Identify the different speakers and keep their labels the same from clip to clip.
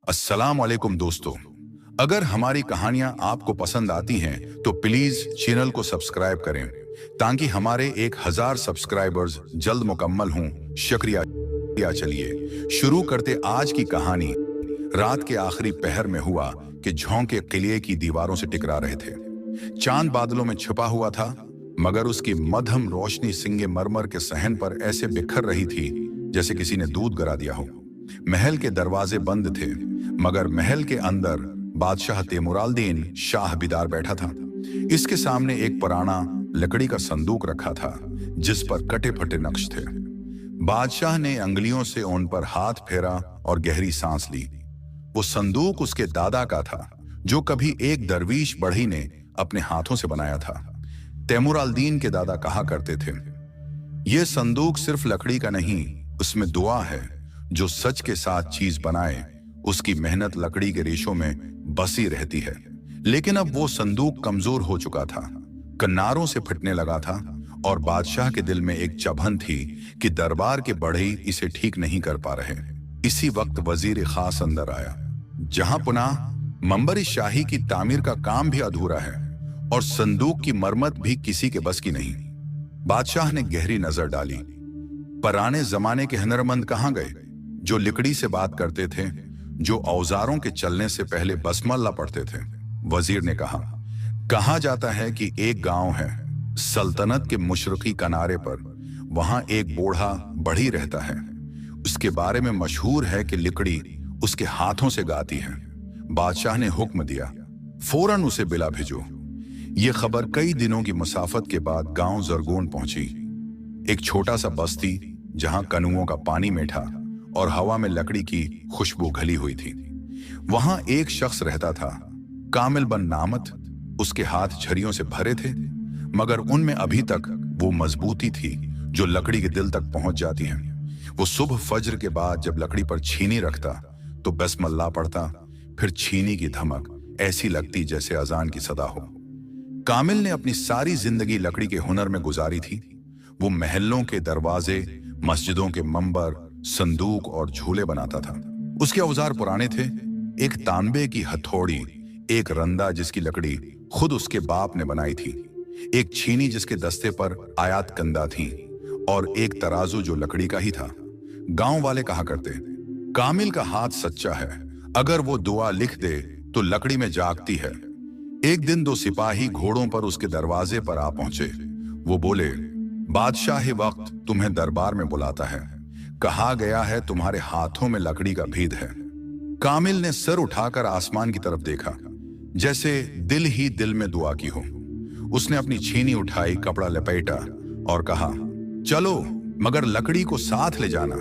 Speaker 1: अस्सलाम वालेकुम दोस्तों। अगर हमारी कहानियां आपको पसंद आती हैं तो प्लीज चैनल को सब्सक्राइब करें ताकि हमारे 1000 सब्सक्राइबर्स जल्द मुकम्मल हों। शुक्रिया। चलिए शुरू करते आज की कहानी। रात के आखिरी पहर में हुआ कि झोंके किले की दीवारों से टकरा रहे थे। चांद बादलों में छुपा हुआ था, मगर उसकी मध्यम रोशनी सिंगे मरमर के सहन पर ऐसे बिखर रही थी जैसे किसी ने दूध गिरा दिया हो। महल के दरवाजे बंद थे, मगर महल के अंदर बादशाह तैमुरालदीन शाह बिदार बैठा था। इसके सामने एक पुराना लकड़ी का संदूक रखा था जिस पर कटे फटे नक्श थे। बादशाह ने अंगुलियों से उन पर हाथ फेरा और गहरी सांस ली। वो संदूक उसके दादा का था, जो कभी एक दरवीश बढ़ई ने अपने हाथों से बनाया था। तैमुरालदीन के दादा कहा करते थे, यह संदूक सिर्फ लकड़ी का नहीं, उसमें दुआ है। जो सच के साथ चीज बनाए उसकी मेहनत लकड़ी के रेशों में बसी रहती है। लेकिन अब वो संदूक कमजोर हो चुका था, कन्नारों से फटने लगा था, और बादशाह के दिल में एक चभन थी कि दरबार के बढ़ई इसे ठीक नहीं कर पा रहे। इसी वक्त वजीर खास अंदर आया। जहां पुनः मंबर शाही की तामीर का काम भी अधूरा है और संदूक की मरम्मत भी किसी के बस की नहीं। बादशाह ने गहरी नजर डाली। पुराने जमाने के हुनरमंद कहां गए, जो लकड़ी से बात करते थे, जो औजारों के चलने से पहले बसमल्ला पढ़ते थे। वजीर ने कहा जाता है कि एक गांव है सल्तनत के मशरकी किनारे पर। वहां एक बूढ़ा बढ़ी रहता है। उसके बारे में मशहूर है कि लकड़ी उसके हाथों से गाती है। बादशाह ने हुक्म दिया, फौरन उसे बिला भेजो। ये खबर कई दिनों की मुसाफत के बाद गांव जरगोन पहुंची। एक छोटा सा बस्ती जहां कनुओं का पानी मीठा और हवा में लकड़ी की खुशबू घली हुई थी। वहां एक शख्स रहता था, कामिल बन नामत। उसके हाथ झरियों से भरे थे, मगर उनमें अभी तक वो मजबूती थी जो लकड़ी के दिल तक पहुंच जाती है। वो सुबह फज्र के बाद जब लकड़ी पर छीनी रखता तो बसमल्ला पढ़ता, फिर छीनी की धमक ऐसी लगती जैसे अजान की सदा हो। कामिल ने अपनी सारी जिंदगी लकड़ी के हुनर में गुजारी थी। वो महलों के दरवाजे, मस्जिदों के मंबर, संदूक और झूले बनाता था। उसके औजार पुराने थे, एक तांबे की हथौड़ी, एक रंदा जिसकी लकड़ी खुद उसके बाप ने बनाई थी, एक छीनी जिसके दस्ते पर आयात कंदा थी, और एक तराजू जो लकड़ी का ही था। गांव वाले कहा करते, कामिल का हाथ सच्चा है, अगर वो दुआ लिख दे तो लकड़ी में जागती है। एक दिन दो सिपाही घोड़ों पर उसके दरवाजे पर आ पहुंचे। वो बोले, बादशाह वक्त तुम्हें दरबार में बुलाता है। कहा गया है तुम्हारे हाथों में लकड़ी का भेद है। कामिल ने सर उठाकर आसमान की तरफ देखा, जैसे दिल ही दिल में दुआ की हो। उसने अपनी छीनी उठाई, कपड़ा लपेटा और कहा, चलो, मगर लकड़ी को साथ ले जाना,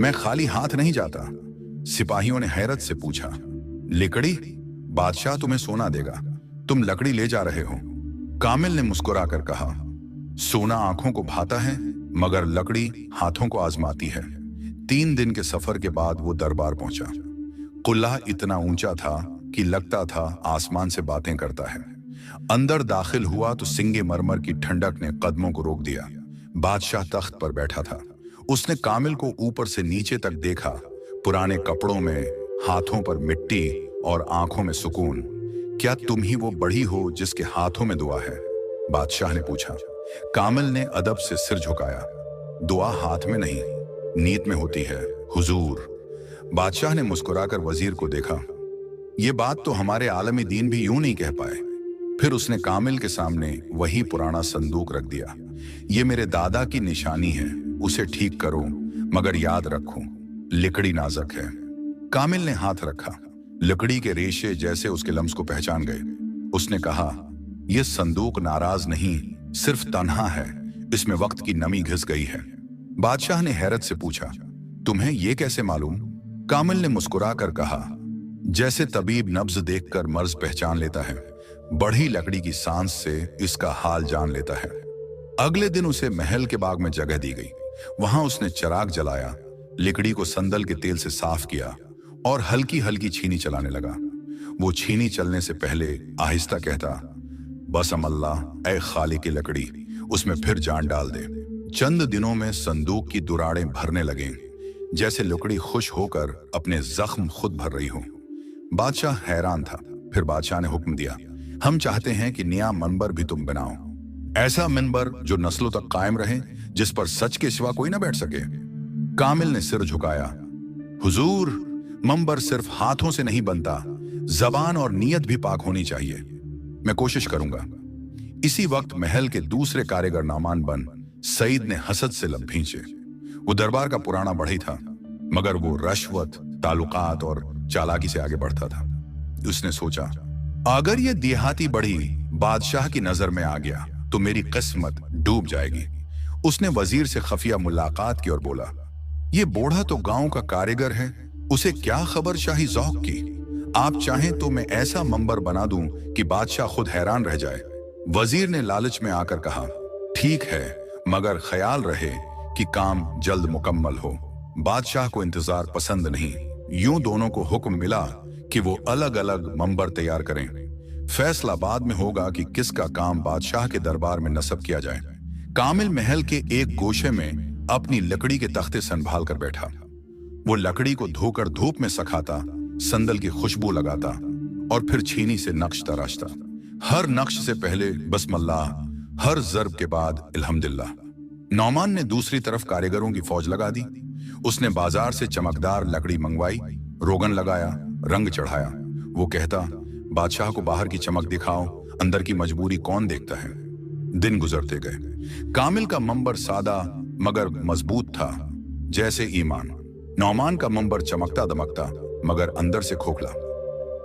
Speaker 1: मैं खाली हाथ नहीं जाता। सिपाहियों ने हैरत से पूछा, लकड़ी? बादशाह तुम्हें सोना देगा, तुम लकड़ी ले जा रहे हो। कामिल ने मुस्कुराकर कहा, सोना आंखों को भाता है, मगर लकड़ी हाथों को आजमाती है। 3 दिन के सफर के बाद वो दरबार पहुंचा। कुल्ला इतना ऊंचा था कि लगता था आसमान से बातें करता है। अंदर दाखिल हुआ तो सिंगे मरमर की ठंडक ने कदमों को रोक दिया। बादशाह तख्त पर बैठा था। उसने कामिल को ऊपर से नीचे तक देखा, पुराने कपड़ों में, हाथों पर मिट्टी और आंखों में सुकून। क्या तुम ही वो बढ़ी हो जिसके हाथों में दुआ है? बादशाह ने पूछा। कामिल ने अदब से सिर झुकाया, दुआ हाथ में नहीं, नीयत में होती है हुजूर। बादशाह ने मुस्कुराकर वजीर को देखा, ये बात तो हमारे आलमी दीन भी यूं नहीं कह पाए। फिर उसने कामिल के सामने वही पुराना संदूक रख दिया। ये मेरे दादा की निशानी है, उसे ठीक करो, मगर याद रखो लकड़ी नाजुक है। कामिल ने हाथ रखा, लकड़ी के रेशे जैसे उसके लम्स को पहचान गए। उसने कहा, यह संदूक नाराज नहीं, सिर्फ तन्हा है, इसमें वक्त की नमी घिस गई है। बादशाह ने हैरत से पूछा, तुम्हें यह कैसे मालूम? कामिल ने मुस्कुराकर कहा, जैसे तबीब नब्ज देखकर मर्ज पहचान लेता है, बढ़ी लकड़ी की सांस से इसका हाल जान लेता है। अगले दिन उसे महल के बाग में जगह दी गई। वहां उसने चिराग जलाया, लकड़ी को संदल के तेल से साफ किया और हल्की हल्की छीनी चलाने लगा। वो छीनी चलने से पहले आहिस्ता कहता, बस अमल्लाह, ऐ खाली की लकड़ी, उसमें फिर जान डाल दे। चंद दिनों में संदूक की दुराड़ें भरने लगे, जैसे लकड़ी खुश होकर अपने जख्म खुद भर रही हो। बादशाह हैरान था। फिर बादशाह ने हुक्म दिया, हम चाहते हैं कि नया मंबर भी तुम बनाओ, ऐसा मंबर जो नस्लों तक कायम रहे, जिस पर सच के सिवा कोई ना बैठ सके। कामिल ने सिर झुकाया, हुजूर, मंबर सिर्फ हाथों से नहीं बनता, जबान और नीयत भी पाक होनी चाहिए। मैं कोशिश करूंगा। इसी वक्त महल के दूसरे कारीगर नामान बन सईद ने हसद से लब भींचे। वो दरबार का पुराना बढ़ई था, मगर वो रश्वत, ताल्लुकात और चालाकी से आगे बढ़ता था। उसने सोचा, अगर ये देहाती बढ़ी बादशाह की नजर में आ गया तो मेरी किस्मत डूब जाएगी। उसने वजीर से खफिया मुलाकात की और बोला, ये बूढ़ा तो गांव का कारीगर है, उसे क्या खबर शाही ज़ौक की। आप चाहें तो मैं ऐसा मंबर बना दूं कि बादशाह खुद हैरान रह जाए। वजीर ने लालच में आकर कहा, ठीक है, मगर ख्याल रहे कि काम जल्द मुकम्मल हो। बादशाह को इंतजार पसंद नहीं। यूं दोनों को हुक्म मिला कि वो अलग अलग मंबर तैयार करें। फैसला बाद में होगा कि किसका काम बादशाह के दरबार में नस्ब किया जाए। कामिल महल के एक गोशे में अपनी लकड़ी के तख्ते संभाल कर बैठा। वो लकड़ी को धोकर धूप में सुखाता, संदल की खुशबू लगाता और फिर छीनी से नक्श तराशता। हर नक्श से पहले बस्मल्लाह, हर जर्ब के बाद अल्हम्दुलिल्लाह। नौमान ने दूसरी तरफ कारीगरों की फौज लगा दी। उसने बाजार से चमकदार लकड़ी मंगवाई, रोगन लगाया, रंग चढ़ाया। वो कहता, बादशाह को बाहर की चमक दिखाओ, अंदर की मजबूरी कौन देखता है। दिन गुजरते गए। कामिल का मंबर सादा मगर मजबूत था, जैसे ईमान। नौमान का मंबर चमकता दमकता मगर अंदर से खोखला।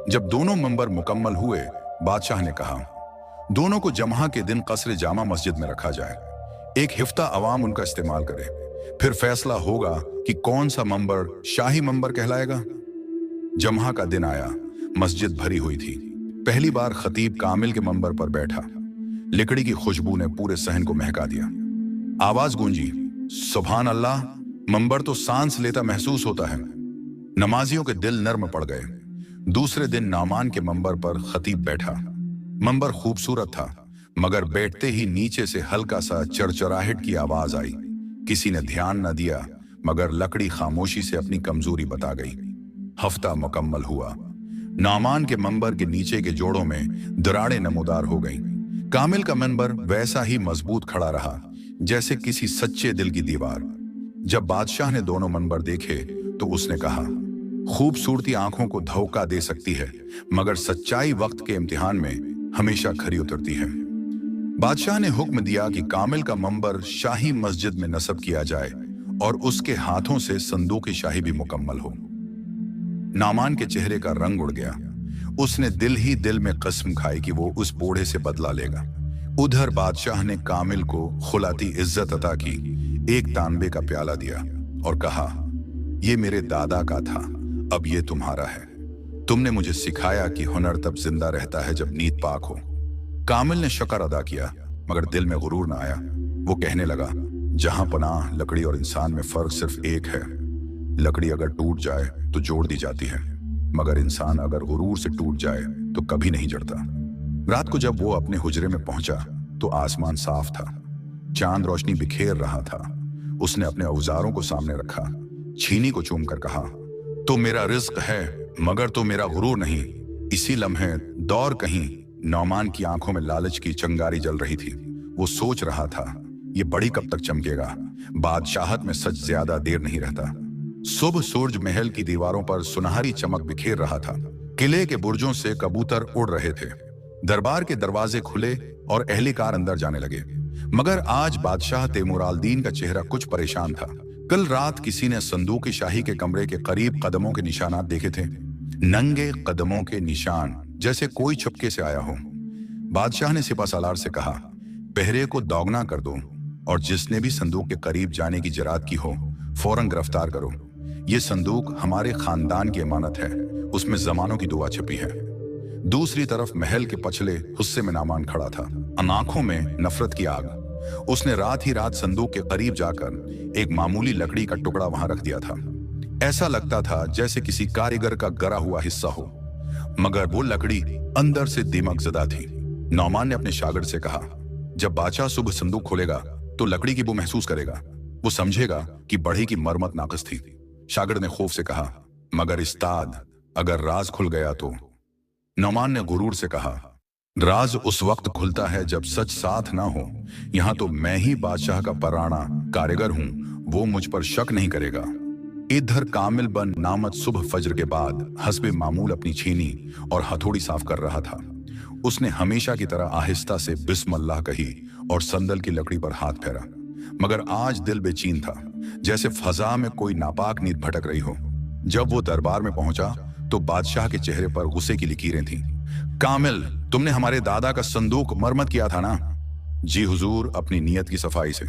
Speaker 1: जब दोनों मंबर मुकम्मल हुए, बादशाह ने कहा, दोनों को जमहा के दिन कसर जामा मस्जिद में रखा जाए। एक हिफ्ता अवाम उनका इस्तेमाल करे, फिर फैसला होगा कि कौन सा मंबर शाही मंबर कहलाएगा। जमहा का दिन आया। मस्जिद भरी हुई थी। पहली बार खतीब कामिल के मंबर पर बैठा। लकड़ी की खुशबू ने पूरे सहन को महका दिया। आवाज गूंजी, सुभान अल्लाह। मंबर तो सांस लेता महसूस होता है। नमाजियों के दिल नर्म पड़ गए। दूसरे दिन नामान के मंबर पर खतीब बैठा। मंबर खूबसूरत था, मगर बैठते ही नीचे से हल्का सा चरचराहट की आवाज आई। किसी ने ध्यान न दिया, मगर लकड़ी खामोशी से अपनी कमजोरी बता गई। हफ्ता मुकम्मल हुआ। नामान के मंबर के नीचे के जोड़ों में दरारें नमूदार हो गईं। कामिल का मंबर वैसा ही मजबूत खड़ा रहा, जैसे किसी सच्चे दिल की दीवार। जब बादशाह ने दोनों मंबर देखे तो उसने कहा, खूबसूरती आंखों को धोखा दे सकती है, मगर सच्चाई वक्त के इम्तिहान में हमेशा खरी उतरती है। बादशाह ने हुक्म दिया कि कामिल का मंबर शाही मस्जिद में नस्ब किया जाए और उसके हाथों से संदूक शाही भी मुकम्मल हो। नामान के चेहरे का रंग उड़ गया। उसने दिल ही दिल में कसम खाई कि वो उस बूढ़े से बदला लेगा। उधर बादशाह ने कामिल को खुलाती इज्जत अता की, एक तांबे का प्याला दिया और कहा, ये मेरे दादा का था, अब ये तुम्हारा है। तुमने मुझे सिखाया कि हुनर तब जिंदा रहता है जब नीयत पाक हो। कामिल ने शुक्र अदा किया, मगर दिल में गुरूर न आया। वो कहने लगा, जहां पनाह लकड़ी और इंसान में फर्क सिर्फ एक है। लकड़ी अगर टूट जाए तो जोड़ दी जाती है, मगर इंसान अगर गुरूर से टूट जाए तो कभी नहीं जड़ता। रात को जब वो अपने हुजरे में पहुंचा तो आसमान साफ था, चांद रोशनी बिखेर रहा था। उसने अपने औजारों को सामने रखा, छीनी को चूमकर कहा, तो मेरा रिज्क है, मगर तो मेरा गुरूर नहीं। इसी लम्हे दौर कहीं नौमान की आंखों में लालच की चंगारी जल रही थी। वो सोच रहा था, ये बड़ी कब तक चमकेगा। बादशाहत में सच ज्यादा देर नहीं रहता। सुबह सूरज महल की दीवारों पर सुनहरी चमक बिखेर रहा था। किले के बुर्जों से कबूतर उड़ रहे थे। दरबार के दरवाजे खुले और अहलिकार अंदर जाने लगे। मगर आज बादशाह तैमूरालदीन का चेहरा कुछ परेशान था। कल रात किसी ने संदूक शाही के कमरे के करीब कदमों के निशानात देखे थे, नंगे कदमों के निशान, जैसे कोई छुपके से आया हो। बादशाह ने सिपाहसालार से कहा, पहरे को दोगुना कर दो और जिसने भी संदूक के करीब जाने की जरात की हो फौरन गिरफ्तार करो। ये संदूक हमारे खानदान की अमानत है, उसमें जमानों की दुआ छिपी है। दूसरी तरफ महल के पछले हिस्से में नामान खड़ा था, आंखों में नफरत की आग। उसने रात ही रात संदूक के करीब जाकर एक मामूली लकड़ी का टुकड़ा वहां रख दिया था। ऐसा लगता था जैसे किसी कारीगर का गरा हुआ हिस्सा हो, मगर वो लकड़ी अंदर से दीमक ज़दा थी। नौमान ने अपने शागिर्द से कहा, जब बादशाह सुबह संदूक खोलेगा तो लकड़ी की बू महसूस करेगा, वो समझेगा कि बढ़ई की मरमत नाकस थी। शागिर्द ने खौफ से कहा, मगर उस्ताद, अगर राज खुल गया तो। नौमान ने गुरूर से कहा, राज उस वक्त खुलता है जब सच साथ ना हो। यहाँ तो मैं ही बादशाह का पराना कारीगर हूँ, वो मुझ पर शक नहीं करेगा। इधर कामिल बन नामत सुबह फजर के बाद हस्बे मामूल अपनी छीनी और हथौड़ी साफ कर रहा था। उसने हमेशा की तरह आहिस्ता से बिस्मिल्लाह कही और संदल की लकड़ी पर हाथ फेरा, मगर आज दिल बेचैन था, जैसे फजा में कोई नापाक नींद भटक रही हो। जब वो दरबार में पहुंचा तो बादशाह के चेहरे पर गुस्से की लकीरें थीं। कामिल, तुमने हमारे दादा का संदूक मरम्मत किया था ना? जी हुजूर, अपनी नीयत की सफाई से।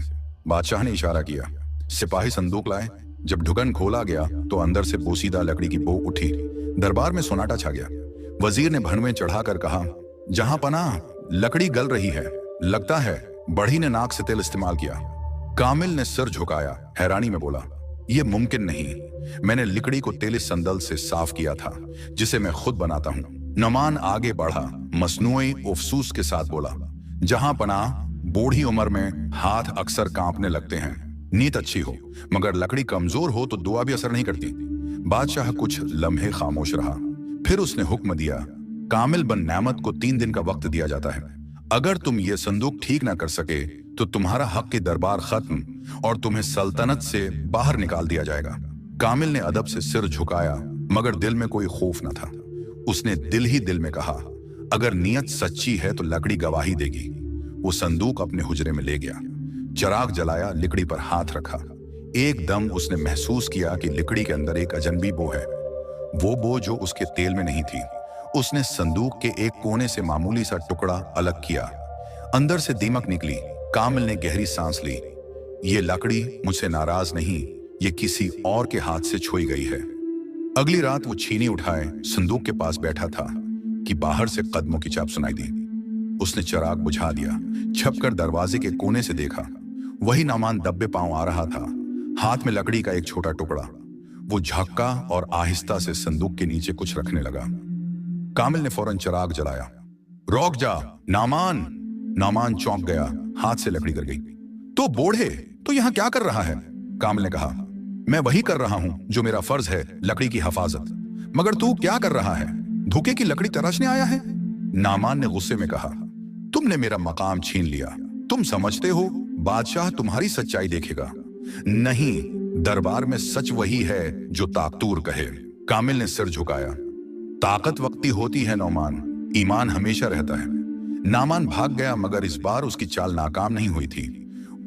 Speaker 1: बादशाह ने इशारा किया। सिपाही संदूक लाए। जब ढक्कन खोला गया तो अंदर से बोसीदा लकड़ी की बो उठी। दरबार में सन्नाटा छा गया। वजीर ने भनवें चढ़ाकर कहा, जहां पनाह, लकड़ी गल रही है, लगता है बढ़ी ने नाक से तेल इस्तेमाल किया। कामिल ने सिर झुकाया, हैरानी में बोला, यह मुमकिन नहीं। मैंने लकड़ी को तेली संदल से साफ किया था, जिसे मैं खुद बनाता हूं। नौमान आगे बढ़ा, मसनूई अफसूस के साथ बोला, जहां पनाह, बूढ़ी उम्र में हाथ अक्सर कांपने लगते हैं। नीयत अच्छी हो मगर लकड़ी कमजोर हो तो दुआ भी असर नहीं करती। बादशाह कुछ लम्हे खामोश रहा, फिर उसने हुक्म दिया, कामिल बन नेमत को 3 दिन का वक्त दिया जाता है। अगर तुम ये संदूक ठीक ना कर सके तो तुम्हारा हक के दरबार खत्म और तुम्हें सल्तनत से बाहर निकाल दिया जाएगा। कामिल ने अदब से सिर झुकाया, मगर दिल में कोई खौफ न था। उसने दिल ही दिल में कहा, अगर नीयत सच्ची है तो लकड़ी गवाही देगी। वो संदूक अपने हुजरे में ले गया, चिराग जलाया, लकड़ी पर हाथ रखा। एकदम उसने महसूस किया कि लकड़ी के अंदर एक अजनबी बो है, वो बो जो उसके तेल में नहीं थी। उसने संदूक के एक कोने से मामूली सा टुकड़ा अलग किया, अंदर से दीमक निकली। कामिल ने गहरी सांस ली। ये लकड़ी मुझसे नाराज नहीं, ये किसी और के हाथ से छुई गई है। अगली रात वो छीनी उठाए संदूक के पास बैठा था कि बाहर से कदमों की चाप सुनाई दी। उसने चिराग बुझा दिया, छपकर दरवाजे के कोने से देखा। वही नौमान दब्बे पांव आ रहा था, हाथ में लकड़ी का एक छोटा टुकड़ा। वो झक्का और आहिस्ता से संदूक के नीचे कुछ रखने लगा। कामिल ने फौरन चिराग जलाया। रोक जा नामान! नामान चौंक गया, हाथ से लकड़ी गिर गई। तो बूढ़े, तो यहां क्या कर रहा है? कामिल ने कहा, मैं वही कर रहा हूं जो मेरा फर्ज है, लकड़ी की हिफाजत। मगर तू क्या कर रहा है? धोखे की लकड़ी तराशने आया है? नामान ने गुस्से में कहा, तुमने मेरा मकाम छीन लिया। तुम समझते हो बादशाह तुम्हारी सच्चाई देखेगा? नहीं, दरबार में सच वही है जो ताकतूर कहे। कामिल ने सिर झुकाया। ताकत वक्ती होती है नौमान, ईमान हमेशा रहता है। नामान भाग गया, मगर इस बार उसकी चाल नाकाम नहीं हुई थी।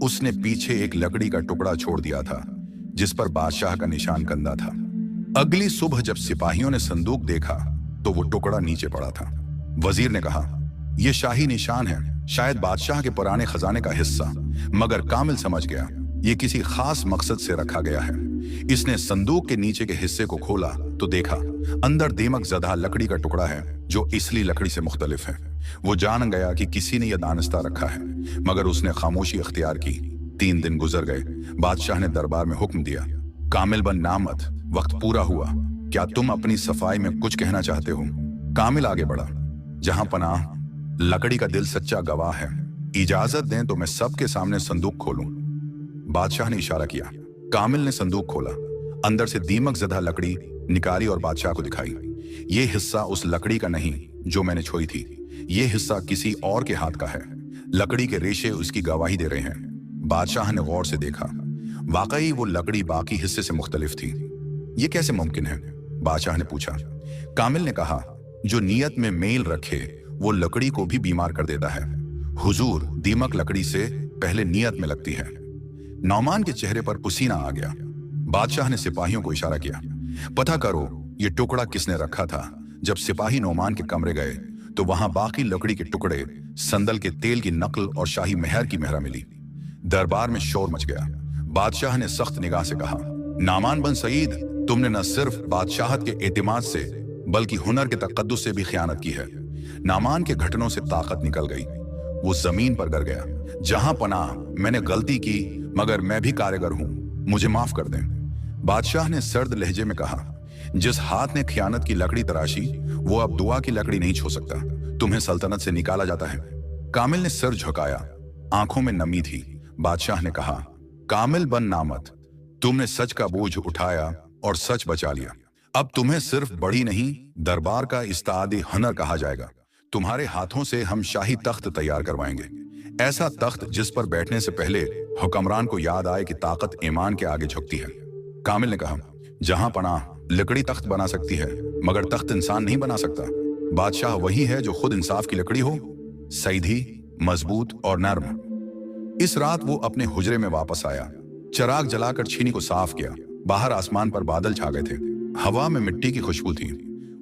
Speaker 1: उसने पीछे एक लकड़ी का टुकड़ा छोड़ दिया था, जिस पर बादशाह का निशान कंधा था। अगली सुबह जब सिपाहियों ने संदूक देखा तो वो टुकड़ा नीचे पड़ा था। वजीर ने कहा, यह शाही निशान है, शायद बादशाह के पुराने खजाने का हिस्सा। मगर कामिल समझ गया, यह किसी खास मकसद से रखा गया है। इसने संदूक के नीचे के हिस्से को खोला तो देखा अंदर दीमक ज़दा लकड़ी का टुकड़ा है, जो इसलिए लकड़ी से मुख्तलिफ है। वो जान गया कि किसी ने यह दानिस्ता रखा है, मगर उसने खामोशी अख्तियार की। 3 दिन गुजर गए। बादशाह ने दरबार में हुक्म दिया, कामिल बन नामत, वक्त पूरा हुआ। क्या तुम अपनी सफाई में कुछ कहना चाहते हो? कामिल आगे बढ़ा, जहां पनाह, लकड़ी का दिल सच्चा गवाह है। इजाजत दें तो मैं सबके सामने संदूक खोलूं। बादशाह ने इशारा किया। कामिल ने संदूक खोला, अंदर से दीमक ज़दा लकड़ी निकाली और बादशाह को दिखाई। ये हिस्सा उस लकड़ी का नहीं जो मैंने छोई थी, ये हिस्सा किसी और के हाथ का है। लकड़ी के रेशे उसकी गवाही दे रहे हैं। बादशाह ने गौर से देखा, वाकई वो लकड़ी बाकी हिस्से से मुख्तलिफ थी। ये कैसे मुमकिन है? बादशाह ने पूछा। कामिल ने कहा, जो नीयत में मेल रखे वो लकड़ी को भी बीमार कर देता है। हुजूर, दीमक लकड़ी से पहले नीयत में लगती है। नौमान के चेहरे पर पसीना आ गया। बादशाह ने सिपाहियों को इशारा किया, पता करो ये टुकड़ा किसने रखा था। जब सिपाही नौमान के कमरे गए तो वहां बाकी लकड़ी के टुकड़े, संदल के तेल की नकल और शाही मेहर की मेहरा मिली। दरबार में शोर मच गया। बादशाह ने सख्त निगाह से कहा, नामान बन सईद, तुमने न सिर्फ बादशाहत के एतिमाद से बल्कि हुनर के तकद्दुस से भी खयानत की है। नामान के घटनों से ताकत निकल गई। वो जमीन पर गिर गया। जहां पनाह, मैंने गलती की, मगर मैं भी कारीगर हूं, मुझे माफ कर दें। बादशाह ने सर्द लहजे में कहा, जिस हाथ ने खयानत की लकड़ी तराशी वो अब दुआ की लकड़ी नहीं छू सकता। तुम्हें सल्तनत से निकाला जाता है। कामिल ने सिर झुकाया, आंखों में नमी थी। बादशाह ने कहा, कामिल बन नामत, तुमने सच का बोझ उठाया और सच बचा लिया। अब तुम्हें सिर्फ बड़ी नहीं, दरबार का इस्तादी हनर कहा जाएगा। तुम्हारे हाथों से हम शाही तख्त तैयार करवाएंगे, ऐसा तख्त जिस पर बैठने से पहले हुक्मरान को याद आए कि ताकत ईमान के आगे झुकती है। कामिल ने कहा, जहां पनाह, लकड़ी तख्त बना सकती है मगर तख्त इंसान नहीं बना सकता। बादशाह वही है जो खुद इंसाफ की लकड़ी हो, सीधी, मजबूत और नर्म। इस रात वो अपने हुजरे में वापस आया, चिराग जलाकर छीनी को साफ किया। बाहर आसमान पर बादल छा गए थे, हवा में मिट्टी की खुशबू थी।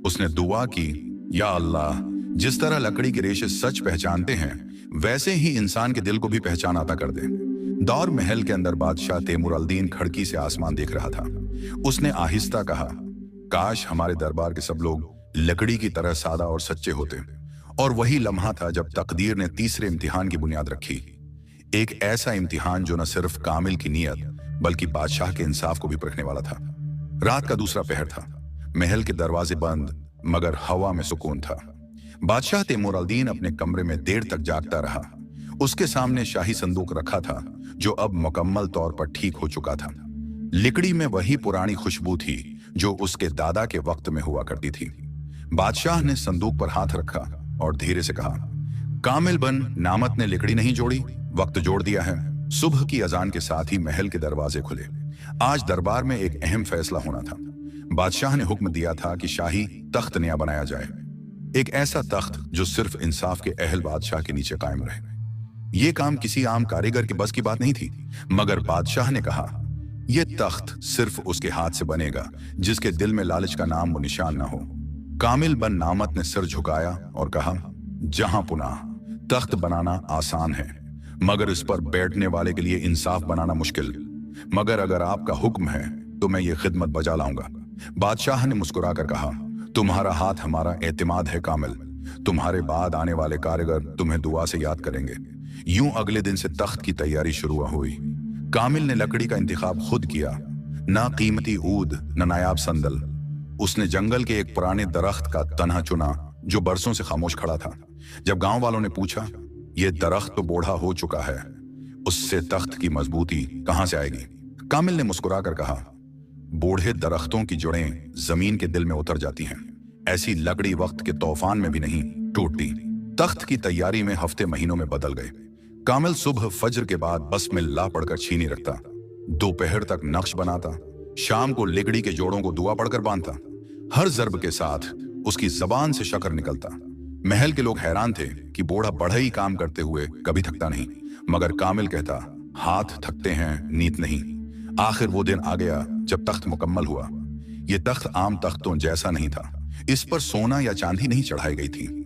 Speaker 1: उसने दुआ की, या अल्लाह, जिस तरह लकड़ी के रेशे सच पहचानते हैं वैसे ही इंसान के दिल को भी पहचान आता कर दे। दौर महल के अंदर बादशाह तैमूर अल-दीन खिड़की से आसमान देख रहा था। उसने आहिस्ता कहा, काश हमारे दरबार के सब लोग लकड़ी की तरह सादा और सच्चे होते। और वही लम्हा था जब तकदीर ने तीसरे इम्तिहान की बुनियाद रखी, एक ऐसा इम्तिहान जो न सिर्फ कामिल की नीयत बल्कि बादशाह के इंसाफ को भी परखने वाला था। रात का दूसरा पहर था, महल के दरवाजे बंद मगर हवा में सुकून था। बादशाह तैमूर अल-दीन अपने कमरे में देर तक जागता रहा। उसके सामने शाही संदूक रखा था जो अब मुकम्मल तौर पर ठीक हो चुका था। लकड़ी में वही पुरानी खुशबू थी जो उसके दादा के वक्त में हुआ करती थी। बादशाह ने संदूक पर हाथ रखा और धीरे से कहा, कामिल बन नामत ने लकड़ी नहीं जोड़ी, वक्त जोड़ दिया है। सुबह की अजान के साथ ही महल के दरवाजे खुले। आज दरबार में एक अहम फैसला होना था। बादशाह ने हुक्म दिया था कि शाही तख्त नया बनाया जाए, एक ऐसा तख्त जो सिर्फ इंसाफ के अहल बादशाह के नीचे कायम रहे। यह काम किसी आम कारीगर के बस की बात नहीं थी, मगर बादशाह ने कहा, यह तख्त सिर्फ उसके हाथ से बनेगा जिसके दिल में लालच का नाम व निशान ना हो। कामिल बन नामत ने सिर झुकाया और कहा, जहां पुनाह, तख्त बनाना आसान है मगर इस पर बैठने वाले के लिए इंसाफ बनाना मुश्किल। मगर अगर आपका हुक्म है तो मैं ये खिदमत बजा लाऊंगा। बादशाह ने मुस्कुराकर कहा, तुम्हारा हाथ हमारा एतमाद है कामिल। तुम्हारे बाद आने वाले कारीगर तुम्हें दुआ से याद करेंगे। यूं अगले दिन से तख्त की तैयारी शुरू हुई। कामिल ने लकड़ी का इंतखाब खुद किया, ना कीमती ऊद न नायाब संदल। उसने जंगल के एक पुराने दरख्त का तन्हा चुना जो बरसों से खामोश खड़ा था। जब गांव वालों ने पूछा, यह दरख्त तो बूढ़ा हो चुका है, उससे तख्त की मजबूती कहां से आएगी? कामिल ने मुस्कुराकर कहा, बूढ़े दरख्तों की जड़ें जमीन के दिल में उतर जाती हैं, ऐसी लकड़ी वक्त के तूफान में भी नहीं टूटती। तख्त की तैयारी में हफ्ते महीनों में बदल गए। कामिल सुबह फज्र के बाद बस्मिल्लाह पढ़कर छीनी रखता, दोपहर तक नक्श बनाता, शाम को लकड़ी के जोड़ों को दुआ पढ़कर बांधता। हर जर्ब के साथ उसकी जबान से शकर निकलता। महल के लोग हैरान थे कि बूढ़ा बढ़ई काम करते हुए कभी थकता नहीं, मगर कामिल कहता, हाथ थकते हैं नीत नहीं। आखिर वो दिन आ गया जब तख्त मुकम्मल हुआ। ये तख्त आम तख्तों जैसा नहीं था, इस पर सोना या चांदी नहीं चढ़ाई गई थी।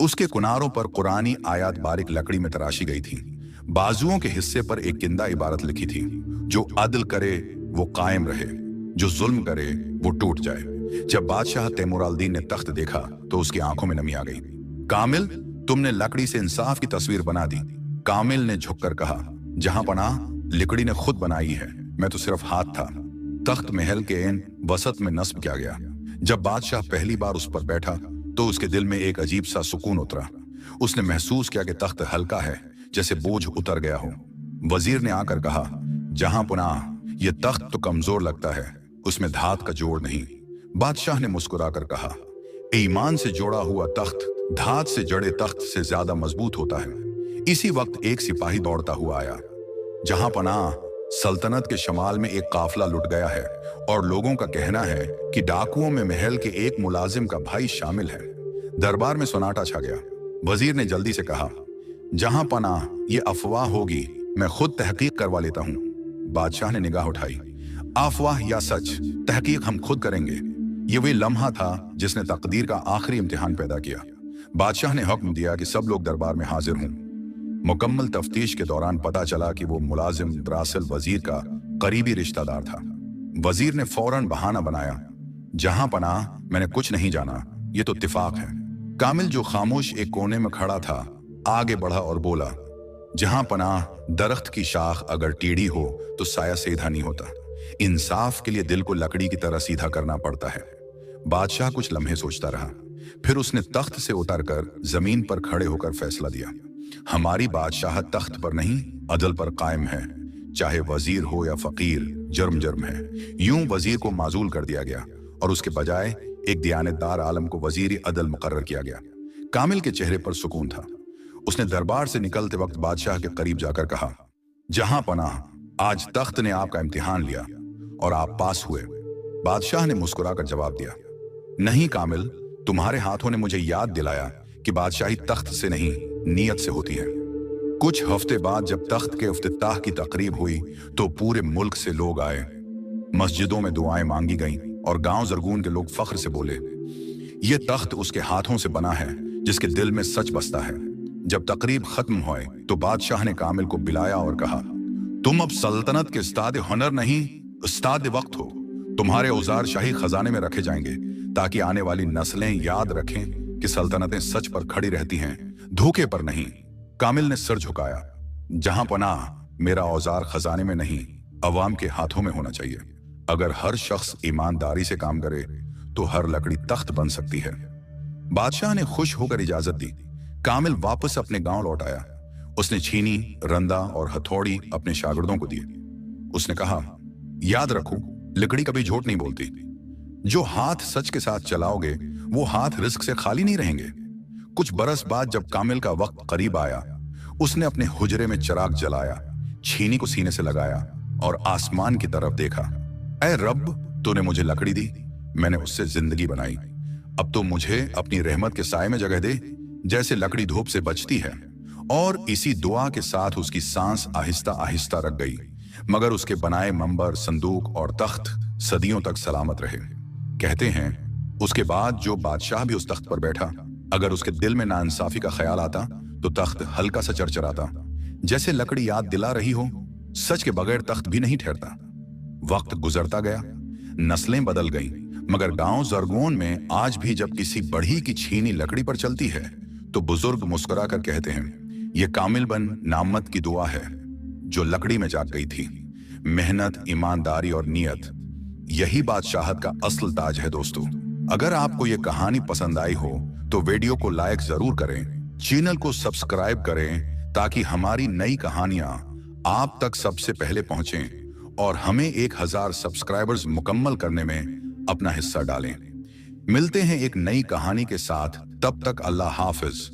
Speaker 1: उसके किनारों पर कुरानी आयत बारीक लकड़ी में तराशी गई थी। बाजुओं के हिस्से पर एक किंदा इबारत लिखी थी, जो अदल करे वो कायम रहे, जो जुल्म करे वो टूट जाए। जब बादशाह तैमूर अल-दीन ने तख्त देखा तो उसकी आंखों में नमी आ गई। कामिल, तुमने लकड़ी से इंसाफ की तस्वीर बना दी। कामिल ने झुककर कहा, जहां पनाह, लकड़ी ने खुद बनाई है, मैं तो सिर्फ हाथ था। तख्त महल के एन वसत में नस्ब किया गया। जब बादशाह पहली बार उस पर बैठा तो उसके दिल में एक अजीब सा सुकून उतरा। उसने महसूस किया कि तख्त हल्का है, जैसे बोझ उतर गया हो। वजीर ने आकर कहा, जहां पुनाह, यह तख्त तो कमजोर लगता है, उसमें धात का जोड़ नहीं। बादशाह ने मुस्कुराकर कहा, ईमान से जोड़ा हुआ तख्त धात से जड़े तख्त से ज्यादा मजबूत होता है। इसी वक्त एक सिपाही दौड़ता हुआ आया। जहां पनाह, सल्तनत के शमाल में एक काफिला लुट गया है और लोगों का कहना है कि डाकुओं में महल के एक मुलाजिम का भाई शामिल है। दरबार में सन्नाटा छा गया। वजीर ने जल्दी से कहा, जहां पनाह, ये अफवाह होगी, मैं खुद तहकीक करवा लेता हूं। बादशाह ने निगाह उठाई, अफवाह या सच, तहकीक हम खुद करेंगे। ये वही लम्हा था जिसने तकदीर का आखिरी इम्तिहान पैदा किया। बादशाह ने हुक्म दिया कि सब लोग दरबार में हाजिर हों। मुकम्मल तफ्तीश के दौरान पता चला कि वो मुलाजिम दरअसल वजीर का करीबी रिश्तेदार था। वजीर ने फौरन बहाना बनाया, जहां पनाह, मैंने कुछ नहीं जाना, ये तो इत्तिफाक है। कामिल, जो खामोश एक कोने में खड़ा था, आगे बढ़ा और बोला, जहां पनाह, दरख्त की शाख अगर टेढ़ी हो तो साया सीधा नहीं होता। इंसाफ के लिए दिल को लकड़ी की तरह सीधा करना पड़ता है। बादशाह कुछ लम्हे सोचता रहा, फिर उसने तख्त से उतरकर जमीन पर खड़े होकर फैसला दिया, हमारी बादशाह तख्त पर नहीं, अदल पर कायम है। चाहे वजीर हो या फकीर, जुर्म जुर्म है। यूं वजीर को माजूल कर दिया गया और उसके बजाय एक दियानतदार आलम को वजीर अदल मुकर्रर किया गया। कामिल के चेहरे पर सुकून था। उसने दरबार से निकलते वक्त बादशाह के करीब जाकर कहा, जहां पनाह, आज तख्त ने आपका इम्तिहान लिया और आप पास हुए। बादशाह ने मुस्कुराकर जवाब दिया, नहीं कामिल, तुम्हारे हाथों ने मुझे याद दिलाया कि बादशाही तख्त से नहीं, नीयत से होती है। कुछ हफ्ते बाद जब तख्त के इफ्तिताह की तकरीब हुई तो पूरे मुल्क से लोग आए। मस्जिदों में दुआएं मांगी गईं और गांव जरगून के लोग फख्र से बोले, ये तख्त उसके हाथों से बना है जिसके दिल में सच बसता है। जब तकरीब खत्म हुई तो बादशाह ने कामिल को बुलाया और कहा, तुम अब सल्तनत के उस्ताद हुनर नहीं, उस्ताद वक्त हो। तुम्हारे औजार शाही खजाने में रखे जाएंगे ताकि आने वाली नस्लें याद रखें कि सल्तनतें सच पर खड़ी रहती हैं, धोखे पर नहीं। कामिल ने सर झुकाया, जहां पनाह, मेरा औजार खजाने में नहीं, अवाम के हाथों में होना चाहिए। अगर हर शख्स ईमानदारी से काम करे तो हर लकड़ी तख्त बन सकती है। बादशाह ने खुश होकर इजाजत दी। कामिल वापस अपने गांव लौट आया। उसने छीनी, रंदा और हथौड़ी अपने शागिर्दों को दिए। उसने कहा, याद रखो, लकड़ी कभी झूठ नहीं बोलती। जो हाथ सच के साथ चलाओगे वो हाथ रिस्क से खाली नहीं रहेंगे। कुछ बरस बाद जब कामिल का वक्त करीब आया, उसने अपने हुजरे में चिराग जलाया, छीनी को सीने से लगाया और आसमान की तरफ देखा। ऐ रब, तूने मुझे लकड़ी दी, मैंने उससे जिंदगी बनाई। अब तो मुझे अपनी रहमत के साए में जगह दे, जैसे लकड़ी धूप से बचती है। और इसी दुआ के साथ उसकी सांस आहिस्ता आहिस्ता रख गई, मगर उसके बनाए मंबर, संदूक और तख्त सदियों तक सलामत रहे। कहते हैं उसके बाद जो बादशाह भी उस तख्त पर बैठा, अगर उसके दिल में नाइंसाफी का ख्याल आता तो तख्त हल्का सा चरचराता। जैसे लकड़ी याद दिला रही हो, सच के बगैर तख्त भी नहीं ठहरता। वक्त गुजरता गया, नस्लें बदल गईं, मगर गांव जरगोन में आज भी जब किसी बढ़ी की छीनी लकड़ी पर चलती है तो बुजुर्ग मुस्कुरा कर कहते हैं, यह कामिल बन नामत की दुआ है जो लकड़ी में जाग गई थी। मेहनत, ईमानदारी और नियत, यही बादशाहत का असल ताज है। दोस्तों, अगर आपको यह कहानी पसंद आई हो तो वीडियो को लाइक जरूर करें, चैनल को सब्सक्राइब करें ताकि हमारी नई कहानियां आप तक सबसे पहले पहुंचें और हमें 1000 सब्सक्राइबर्स मुकम्मल करने में अपना हिस्सा डालें। मिलते हैं एक नई कहानी के साथ, तब तक अल्लाह हाफिज।